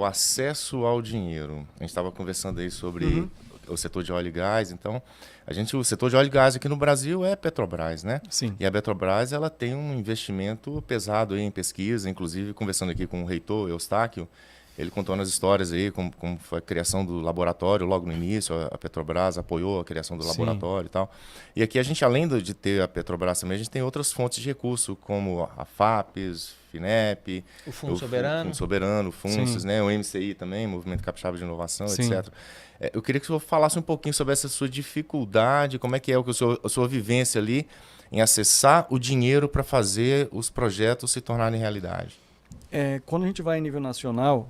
o acesso ao dinheiro. A gente estava conversando aí sobre o setor de óleo e gás. Então, o setor de óleo e gás aqui no Brasil é Petrobras, né? Sim. E a Petrobras ela tem um investimento pesado aí em pesquisa, inclusive conversando aqui com o reitor Eustáquio, ele contou nas histórias aí como foi a criação do laboratório logo no início, a Petrobras apoiou a criação do laboratório e tal. E aqui a gente, além de ter a Petrobras também, a gente tem outras fontes de recurso, como a FAPES, FINEP, o Fundo Soberano. O Fundo Soberano, o FUNSES, Sim. né? O MCI também, Movimento Capixaba de Inovação, Sim. etc. Eu queria que o senhor falasse um pouquinho sobre essa sua dificuldade, como é que é a sua vivência ali em acessar o dinheiro para fazer os projetos se tornarem realidade. Quando a gente vai em nível nacional,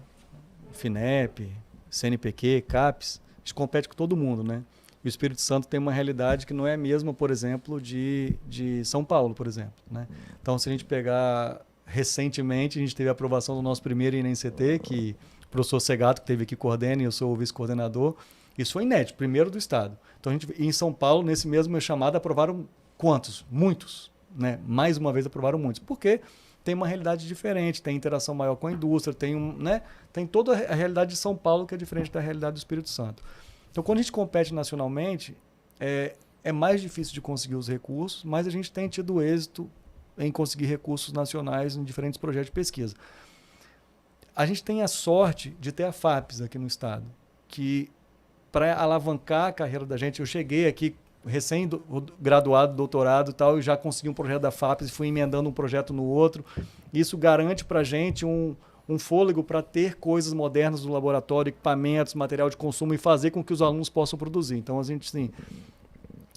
FINEP, CNPq, CAPES, a gente compete com todo mundo, né? E o Espírito Santo tem uma realidade que não é a mesma, por exemplo, de São Paulo, por exemplo, né? Então, se a gente pegar recentemente, a gente teve a aprovação do nosso primeiro INCT, que o professor Segato, que esteve aqui, coordena, e eu sou o vice-coordenador. Isso foi inédito, primeiro do Estado. Então, em São Paulo, nesse mesmo chamado, aprovaram quantos? Muitos, né? Mais uma vez aprovaram muitos. Por quê? Tem uma realidade diferente, tem interação maior com a indústria, tem toda a realidade de São Paulo que é diferente da realidade do Espírito Santo. Então, quando a gente compete nacionalmente, é mais difícil de conseguir os recursos, mas a gente tem tido êxito em conseguir recursos nacionais em diferentes projetos de pesquisa. A gente tem a sorte de ter a FAPES aqui no estado, que para alavancar a carreira da gente, eu cheguei aqui recém-graduado, doutorado e tal, e já consegui um projeto da FAPES e fui emendando um projeto no outro. Isso garante para a gente um fôlego para ter coisas modernas no laboratório, equipamentos, material de consumo e fazer com que os alunos possam produzir. Então, a gente, sim,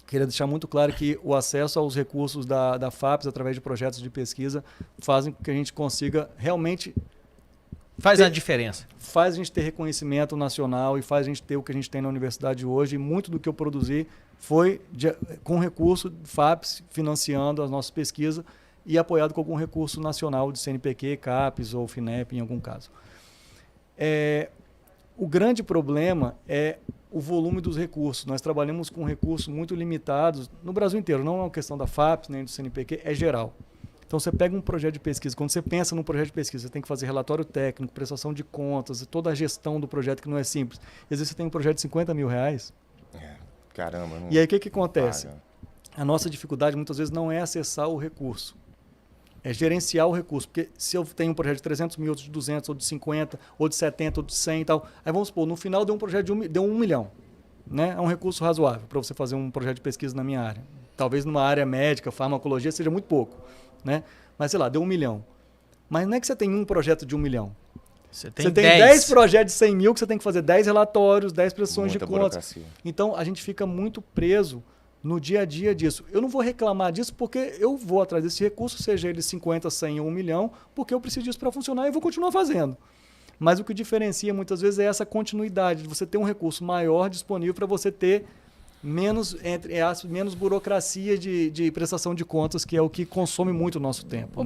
queria deixar muito claro que o acesso aos recursos da FAPES, através de projetos de pesquisa, fazem com que a gente consiga realmente... Faz a diferença. Faz a gente ter reconhecimento nacional e faz a gente ter o que a gente tem na universidade hoje. E muito do que eu produzi foi com recurso FAPES, financiando as nossas pesquisas e apoiado com algum recurso nacional de CNPq, CAPES ou FINEP, em algum caso. O grande problema é o volume dos recursos. Nós trabalhamos com recursos muito limitados no Brasil inteiro. Não é uma questão da FAPES nem do CNPq, é geral. Então, você pega um projeto de pesquisa. Quando você pensa num projeto de pesquisa, você tem que fazer relatório técnico, prestação de contas, toda a gestão do projeto, que não é simples. E às vezes você tem um projeto de 50 mil reais. Caramba. Não... E aí, o que acontece? Paga. A nossa dificuldade, muitas vezes, não é acessar o recurso. É gerenciar o recurso. Porque se eu tenho um projeto de 300 mil, outro de 200, ou de 50, ou de 70, ou de 100 e tal, aí vamos supor, no final deu um projeto deu 1 milhão. Né? É um recurso razoável para você fazer um projeto de pesquisa na minha área. Talvez numa área médica, farmacologia, seja muito pouco. Né? Mas, sei lá, deu 1 milhão. Mas não é que você tem um projeto de 1 milhão. Você tem 10 projetos de 100 mil que você tem que fazer 10 relatórios, 10 prestações de contas. Burocracia. Então, a gente fica muito preso no dia a dia disso. Eu não vou reclamar disso porque eu vou atrás desse recurso, seja ele 50, 100 ou 1 milhão, porque eu preciso disso para funcionar e eu vou continuar fazendo. Mas o que diferencia muitas vezes é essa continuidade, de você ter um recurso maior disponível para você ter menos burocracia de prestação de contas, que é o que consome muito o nosso tempo. Né?